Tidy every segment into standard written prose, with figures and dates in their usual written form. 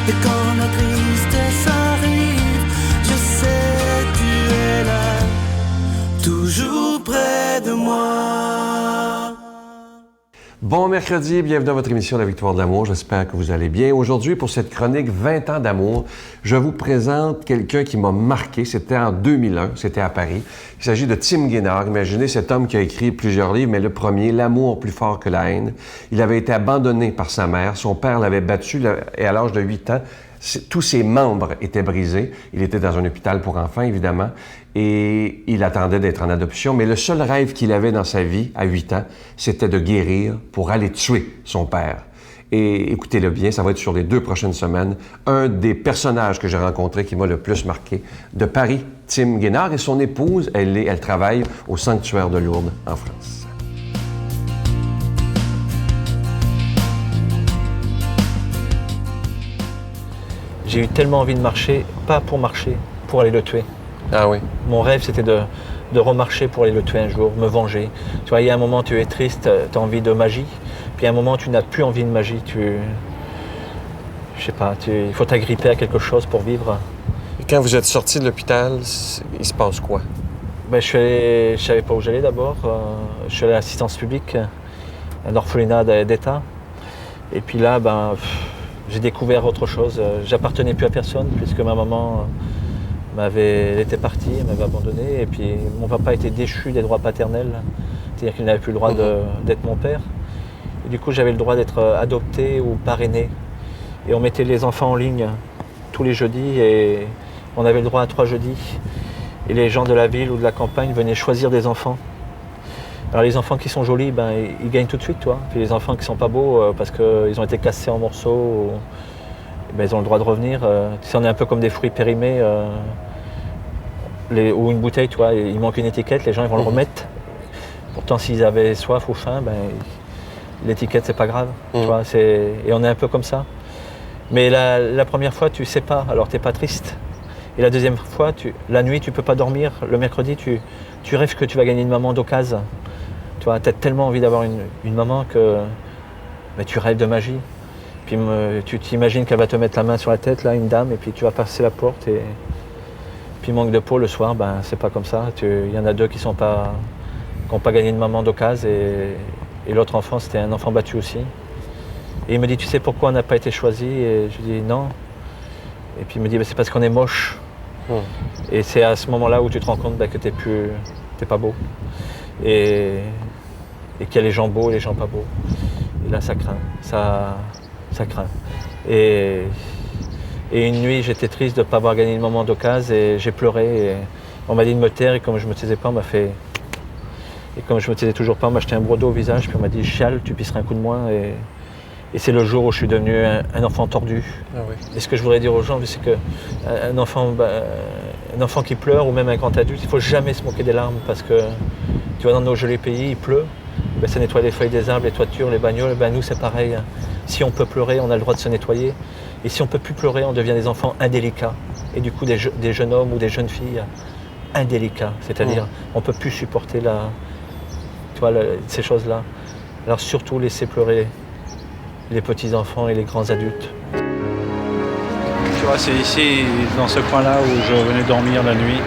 Et quand la tristesse arrive, je sais tu es là, toujours près de moi. Bon mercredi, bienvenue dans votre émission La Victoire de l'amour. J'espère que vous allez bien. Aujourd'hui, pour cette chronique 20 ans d'amour, je vous présente quelqu'un qui m'a marqué. C'était en 2001, c'était à Paris. Il s'agit de Tim Guénard. Imaginez cet homme qui a écrit plusieurs livres, mais le premier, L'amour plus fort que la haine. Il avait été abandonné par sa mère. Son père l'avait battu et à l'âge de 8 ans, tous ses membres étaient brisés. Il était dans un hôpital pour enfants, évidemment, et il attendait d'être en adoption. Mais le seul rêve qu'il avait dans sa vie, à 8 ans, c'était de guérir pour aller tuer son père. Et écoutez-le bien, ça va être sur les 2 prochaines semaines, un des personnages que j'ai rencontré qui m'a le plus marqué de Paris, Tim Guénard, et son épouse, elle travaille au Sanctuaire de Lourdes, en France. J'ai eu tellement envie de marcher, pas pour marcher, pour aller le tuer. Ah oui? Mon rêve, c'était de remarcher pour aller le tuer un jour, me venger. Tu vois, il y a un moment, tu es triste, tu as envie de magie. Puis il y a un moment, tu n'as plus envie de magie. Je sais pas, il faut t'agripper à quelque chose pour vivre. Et quand vous êtes sorti de l'hôpital, il se passe quoi? Ben, je savais pas où j'allais d'abord. Je suis allé à l'assistance publique, un orphelinat d'État. Et puis là, j'ai découvert autre chose. J'appartenais plus à personne puisque ma maman elle était partie, elle m'avait abandonné. Et puis mon papa était déchu des droits paternels, c'est-à-dire qu'il n'avait plus le droit d'être mon père. Et du coup, j'avais le droit d'être adopté ou parrainé. Et on mettait les enfants en ligne tous les jeudis et on avait le droit à 3 jeudis. Et les gens de la ville ou de la campagne venaient choisir des enfants. Alors les enfants qui sont jolis, ils gagnent tout de suite, toi. Puis les enfants qui sont pas beaux parce qu'ils ont été cassés en morceaux, ils ont le droit de revenir. Tu sais, on est un peu comme des fruits périmés ou une bouteille, tu vois. Il manque une étiquette, les gens ils vont le remettre. Pourtant, s'ils avaient soif ou faim, l'étiquette c'est pas grave. Tu vois, et on est un peu comme ça. Mais la première fois, tu sais pas, alors t'es pas triste. Et la deuxième fois, la nuit, tu peux pas dormir. Le mercredi, tu rêves que tu vas gagner une maman d'occasion. Tu vois, t'as tellement envie d'avoir une maman que tu rêves de magie. Puis tu t'imagines qu'elle va te mettre la main sur la tête, là, une dame, et puis tu vas passer la porte. Et puis manque de peau le soir, c'est pas comme ça. Il y en a 2 qui n'ont pas gagné une maman d'occasion. Et l'autre enfant, c'était un enfant battu aussi. Et il me dit, tu sais pourquoi on n'a pas été choisi? Et je dis non. Et puis il me dit, c'est parce qu'on est moche. Et c'est à ce moment-là où tu te rends compte que t'es pas beau. Et qu'il y a les gens beaux et les gens pas beaux. Et là, ça craint. Ça craint. Et une nuit, j'étais triste de ne pas avoir gagné le moment d'occasion et j'ai pleuré. Et on m'a dit de me taire et comme je me taisais pas, on m'a fait... Et comme je me taisais toujours pas, on m'a jeté un brodeau au visage puis on m'a dit, chiale, tu pisseras un coup de moins. Et c'est le jour où je suis devenu un enfant tordu. Ah oui. Et ce que je voudrais dire aux gens, c'est qu'un enfant qui pleure ou même un grand adulte, il ne faut jamais se moquer des larmes parce que tu vois, dans nos jolis pays, il pleut, ça nettoie les feuilles des arbres, les toitures, les bagnoles. Nous, c'est pareil. Si on peut pleurer, on a le droit de se nettoyer. Et si on ne peut plus pleurer, on devient des enfants indélicats. Et du coup, des jeunes hommes ou des jeunes filles indélicats. C'est-à-dire, on ne peut plus supporter ces choses-là. Alors surtout, laisser pleurer les petits-enfants et les grands adultes. Tu vois, c'est ici, dans ce coin-là, où je venais dormir la nuit.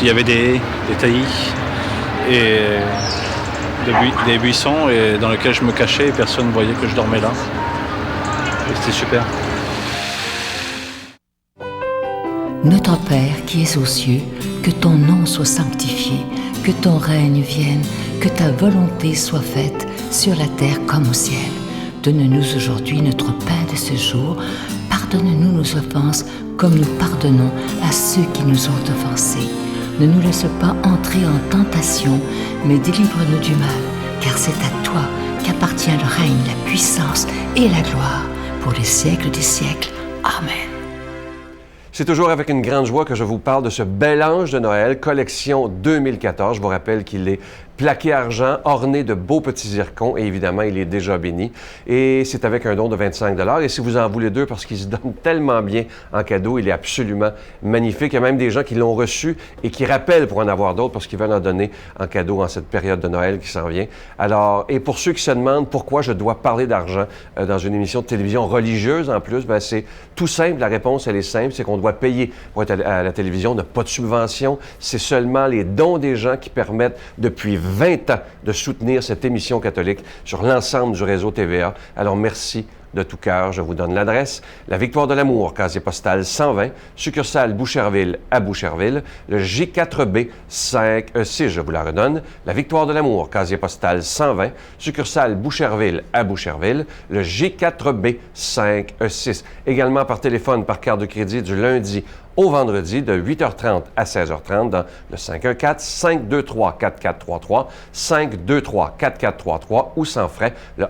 Il y avait des taillis et des buissons et dans lesquels je me cachais et personne ne voyait que je dormais là. Et c'était super. Notre Père qui es aux cieux, que ton nom soit sanctifié, que ton règne vienne, que ta volonté soit faite sur la terre comme au ciel. Donne-nous aujourd'hui notre pain de ce jour. Pardonne-nous nos offenses comme nous pardonnons à ceux qui nous ont offensés. Ne nous laisse pas entrer en tentation, mais délivre-nous du mal, car c'est à toi qu'appartient le règne, la puissance et la gloire pour les siècles des siècles. Amen. C'est toujours avec une grande joie que je vous parle de ce bel ange de Noël, collection 2014. Je vous rappelle qu'il est plaqué argent, orné de beaux petits zircons, et évidemment, il est déjà béni. Et c'est avec un don de 25 $. Et si vous en voulez deux, parce qu'il se donne tellement bien en cadeau, il est absolument magnifique. Il y a même des gens qui l'ont reçu et qui rappellent pour en avoir d'autres, parce qu'ils veulent en donner en cadeau en cette période de Noël qui s'en vient. Alors, et pour ceux qui se demandent pourquoi je dois parler d'argent dans une émission de télévision religieuse en plus, bien, c'est tout simple. La réponse, elle est simple, c'est qu'on doit payer pour être à la télévision. On n'a pas de subvention. C'est seulement les dons des gens qui permettent depuis 20 ans de soutenir cette émission catholique sur l'ensemble du réseau TVA. Alors, merci de tout cœur. Je vous donne l'adresse. La Victoire de l'Amour, casier postal 120, succursale Boucherville à Boucherville. Le J4B 5E6, je vous la redonne. La Victoire de l'Amour, casier postal 120, succursale Boucherville à Boucherville. Le J4B 5E6. Également par téléphone, par carte de crédit du lundi au vendredi de 8h30 à 16h30 dans le 514-523-4433, 523-4433 ou sans frais, le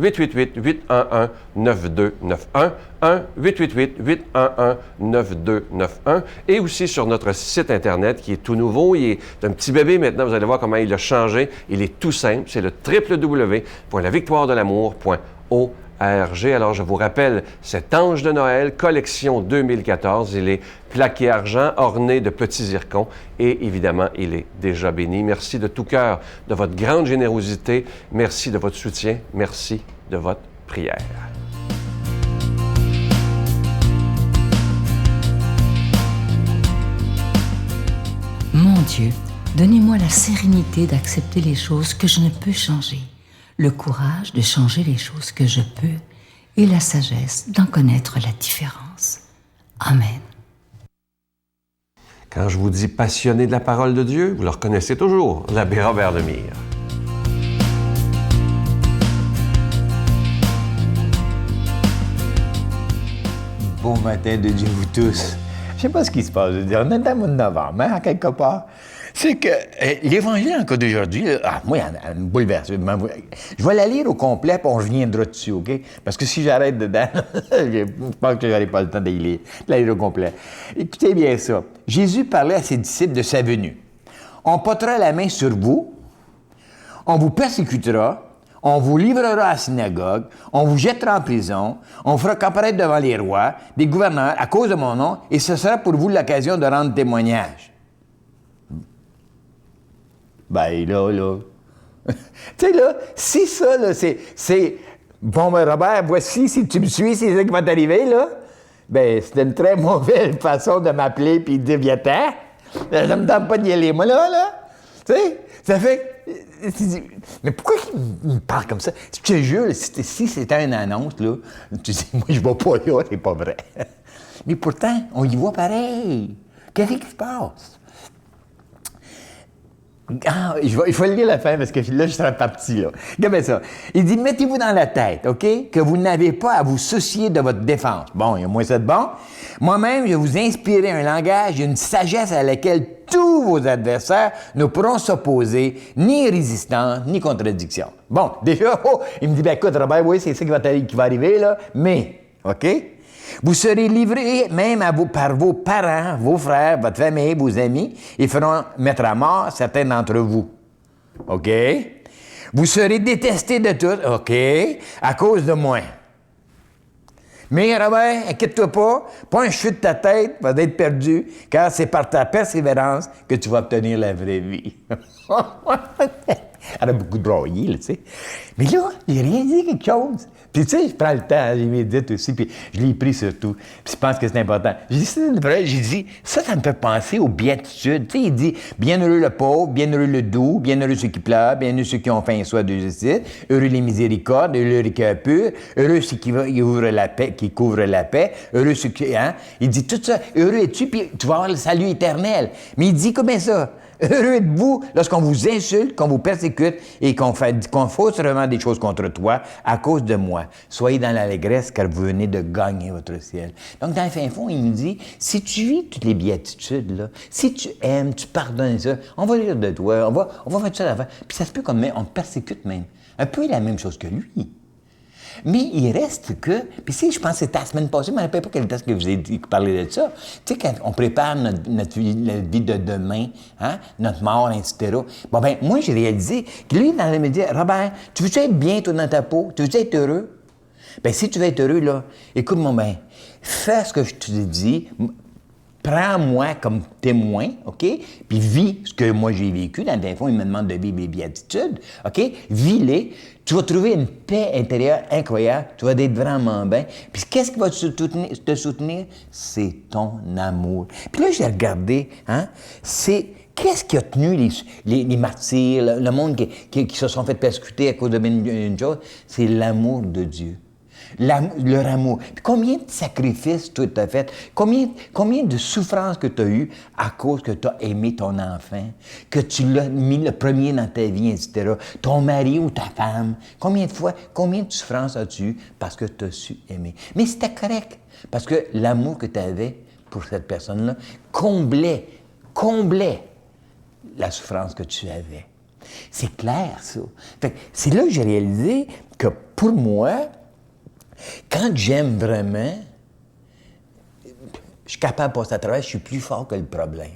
1-888-811-9291, 1-888-811-9291 et aussi sur notre site Internet qui est tout nouveau. Il est un petit bébé maintenant, vous allez voir comment il a changé. Il est tout simple, c'est le www.lavictoiredelamour.org. Alors, je vous rappelle, cet ange de Noël, collection 2014, il est plaqué argent, orné de petits zircons et évidemment, il est déjà béni. Merci de tout cœur de votre grande générosité. Merci de votre soutien. Merci de votre prière. Mon Dieu, donnez-moi la sérénité d'accepter les choses que je ne peux changer, le courage de changer les choses que je peux et la sagesse d'en connaître la différence. Amen. Quand je vous dis passionné de la parole de Dieu, vous le reconnaissez toujours, l'abbé Robert Lemire. Bon matin de Dieu vous tous. Je sais pas ce qui se passe. Je veux dire, on est dans le mois de novembre, hein, quelque part. C'est que l'Évangile, encore d'aujourd'hui, moi, elle me bouleverse. Je vais la lire au complet, puis on reviendra dessus, OK? Parce que si j'arrête dedans, je pense que je n'aurai pas le temps de la lire au complet. Écoutez bien ça. Jésus parlait à ses disciples de sa venue. On portera la main sur vous, on vous persécutera, on vous livrera à la synagogue, on vous jettera en prison, on fera comparaître devant les rois, des gouverneurs, à cause de mon nom, et ce sera pour vous l'occasion de rendre témoignage. Ben là. Tu sais, là, si ça, là, c'est... Bon, ben Robert, voici, si tu me suis, c'est ça qui va t'arriver, là. Ben, c'était une très mauvaise façon de m'appeler puis de dire, viens-t'en. Ça me tente pas d'y aller, moi, là. Tu sais, ça fait... Mais pourquoi il me parle comme ça? Je te jure, si c'était une annonce, là, tu dis, moi, je vais pas là, c'est pas vrai. Mais pourtant, on y voit pareil. Qu'est-ce qui se passe? Il faut lire la fin parce que là, je serais parti, là. Regardez ça. Il dit, mettez-vous dans la tête, OK, que vous n'avez pas à vous soucier de votre défense. Bon, il y a moins ça de bon. Moi-même, je vais vous inspirer un langage et une sagesse à laquelle tous vos adversaires ne pourront s'opposer, ni résistance, ni contradiction. Bon, déjà, il me dit, ben écoute, Robert, oui, c'est ça qui va arriver, là, mais, OK? Vous serez livrés même par vos parents, vos frères, votre famille, vos amis. Ils feront mettre à mort certains d'entre vous. OK? Vous serez détestés de tous. OK? À cause de moi. Mais Robert, inquiète-toi pas un cheveu de ta tête va être perdu, car c'est par ta persévérance que tu vas obtenir la vraie vie. Elle a beaucoup broyé, tu sais. Mais là, j'ai rien dit quelque chose. Puis tu sais, je prends le temps, j'ai médite aussi, puis je l'ai pris surtout. Puis je pense que c'est important. J'ai dit, c'est vrai, j'ai dit, ça me fait penser aux béatitudes. Tu sais, il dit, bienheureux le pauvre, bienheureux le doux, bienheureux ceux qui pleurent, bienheureux ceux qui ont faim et soif de justice, heureux les miséricordes, heureux les cœurs purs, heureux ceux qui couvrent la paix, heureux ceux qui... Hein? Il dit tout ça, heureux es-tu, puis tu vas avoir le salut éternel. Mais il dit comment ça? Heureux êtes-vous lorsqu'on vous insulte, qu'on vous persécute et qu'on fausse vraiment des choses contre toi à cause de moi. Soyez dans l'allégresse car vous venez de gagner votre ciel. Donc, dans le fin fond, il nous dit, si tu vis toutes les béatitudes, là, si tu aimes, tu pardonnes ça, on va rire de toi, on va faire ça d'avant. Puis ça se peut qu'on te persécute même. Un peu la même chose que lui. Mais il reste que... Puis si je pense que c'était la semaine passée, je ne me rappelle pas quel était ce que vous avez parlé de ça. Tu sais, quand on prépare notre vie de demain, hein, notre mort, etc. Bon, ben moi, j'ai réalisé que lui, il allait me dire, Robert, tu veux-tu être bien, toi, dans ta peau? Tu veux-tu être heureux? Ben si tu veux être heureux, là, écoute-moi bien, fais ce que je te dis, prends-moi comme témoin, OK? Puis vis ce que moi j'ai vécu. Dans le fond, il me demande de vivre les béatitudes, OK? Vis-les. Tu vas trouver une paix intérieure incroyable. Tu vas être vraiment bien. Puis qu'est-ce qui va te soutenir? C'est ton amour. Puis là, j'ai regardé, hein? C'est... Qu'est-ce qui a tenu les martyrs, le monde qui se sont fait persécuter à cause d'une chose? C'est l'amour de Dieu. Leur amour. Puis combien de sacrifices tu as fait? Combien de souffrances que tu as eues à cause que tu as aimé ton enfant? Que tu l'as mis le premier dans ta vie, etc. Ton mari ou ta femme? Combien de souffrances as-tu eues parce que tu as su aimer? Mais c'était correct. Parce que l'amour que tu avais pour cette personne-là comblait la souffrance que tu avais. C'est clair, ça. Fait que c'est là que j'ai réalisé que pour moi, quand j'aime vraiment, je suis capable de passer à travers, je suis plus fort que le problème.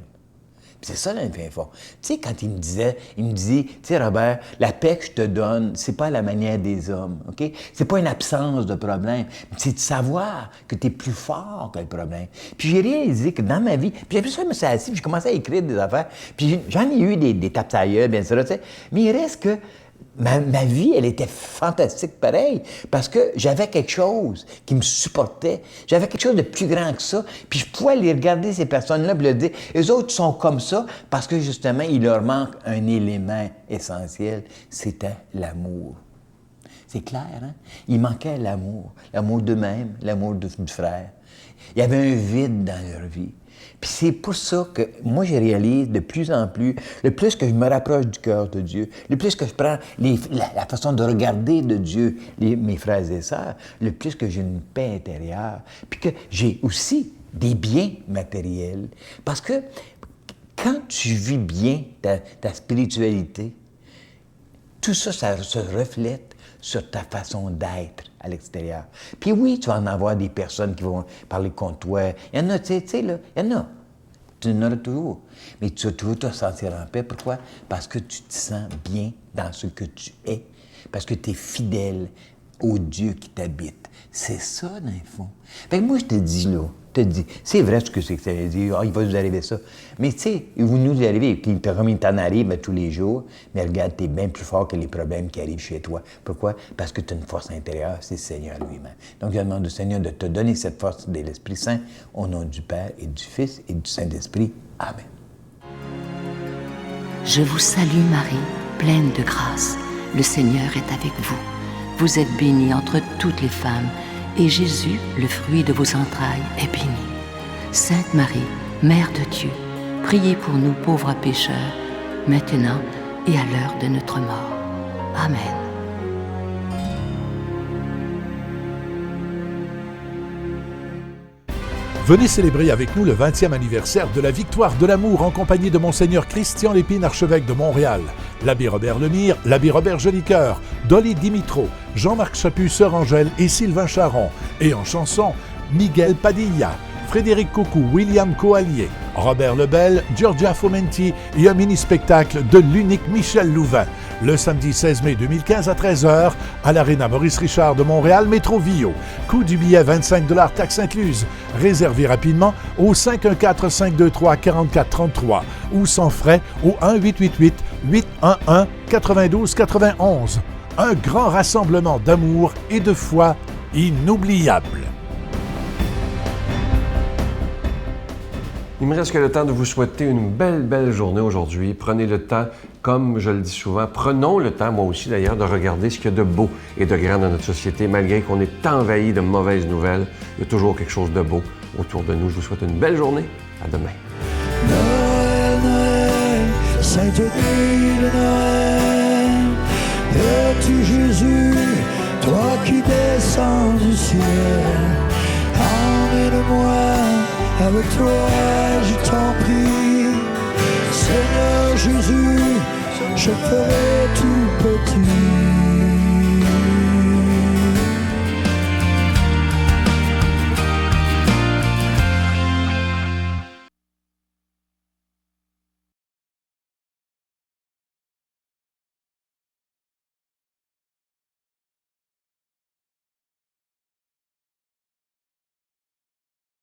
Puis c'est ça, dans le fin fond. Tu sais, quand il me dit, tu sais, Robert, la paix que je te donne, c'est pas la manière des hommes, OK? C'est pas une absence de problème. C'est de savoir que tu es plus fort que le problème. Puis j'ai réalisé que dans ma vie, puis après ça, je me suis assis, puis j'ai commencé à écrire des affaires, puis j'en ai eu des tapes à gueule, bien sûr, tu sais. Mais il reste que ma vie, elle était fantastique pareil, parce que j'avais quelque chose qui me supportait. J'avais quelque chose de plus grand que ça. Puis je pouvais aller regarder ces personnes-là et leur dire, eux autres sont comme ça parce que justement, il leur manque un élément essentiel, c'était l'amour. C'est clair, hein? Il manquait l'amour d'eux-mêmes, l'amour du frère. Il y avait un vide dans leur vie. Puis c'est pour ça que moi, je réalise de plus en plus, le plus que je me rapproche du cœur de Dieu, le plus que je prends la façon de regarder de Dieu, mes frères et sœurs, le plus que j'ai une paix intérieure, puis que j'ai aussi des biens matériels. Parce que quand tu vis bien ta spiritualité, tout ça, ça se reflète sur ta façon d'être à l'extérieur. Puis oui, tu vas en avoir des personnes qui vont parler contre toi. Il y en a, tu sais, là, il y en a. Tu en auras toujours. Mais tu vas toujours te sentir en paix. Pourquoi? Parce que tu te sens bien dans ce que tu es. Parce que tu es fidèle au Dieu qui t'habite. C'est ça, dans le fond. Fait que moi, je te dis, là, c'est vrai ce que c'est que ça veut dire, il va nous arriver ça. Mais tu sais, il va nous arriver, comme il t'en arrive tous les jours, mais regarde, tu es bien plus fort que les problèmes qui arrivent chez toi. Pourquoi? Parce que tu as une force intérieure, c'est le Seigneur lui-même. Donc, je demande au Seigneur de te donner cette force de l'Esprit Saint, au nom du Père et du Fils et du Saint-Esprit. Amen. Je vous salue Marie, pleine de grâce. Le Seigneur est avec vous. Vous êtes bénie entre toutes les femmes, et Jésus, le fruit de vos entrailles, est béni. Sainte Marie, Mère de Dieu, priez pour nous pauvres pécheurs, maintenant et à l'heure de notre mort. Amen. Venez célébrer avec nous le 20e anniversaire de la Victoire de l'amour en compagnie de Monseigneur Christian Lépine, archevêque de Montréal, l'abbé Robert Lemire, l'abbé Robert Jolicoeur, Dolly Dimitro, Jean-Marc Chaput, Sœur Angèle et Sylvain Charon, et en chanson, Miguel Padilla, Frédéric Coucou, William Coallier, Robert Lebel, Giorgia Fomenti et un mini-spectacle de l'unique Michel Louvain, le samedi 16 mai 2015 à 13h à l'Arena Maurice Richard de Montréal, métro Vio. Coût du billet 25 $, taxes incluses. Réservez rapidement au 514-523-4433 ou sans frais au 1-888-811-9291. Un grand rassemblement d'amour et de foi inoubliable. Il me reste que le temps de vous souhaiter une belle journée aujourd'hui. Prenez le temps, comme je le dis souvent, prenons le temps, moi aussi d'ailleurs, de regarder ce qu'il y a de beau et de grand dans notre société. Malgré qu'on est envahi de mauvaises nouvelles, il y a toujours quelque chose de beau autour de nous. Je vous souhaite une belle journée. À demain. Noël, Noël, Sainte nuit de Noël, es-tu Jésus, toi qui descends du ciel, emmène-moi avec toi, je t'en prie, Seigneur Jésus, je ferai tout petit.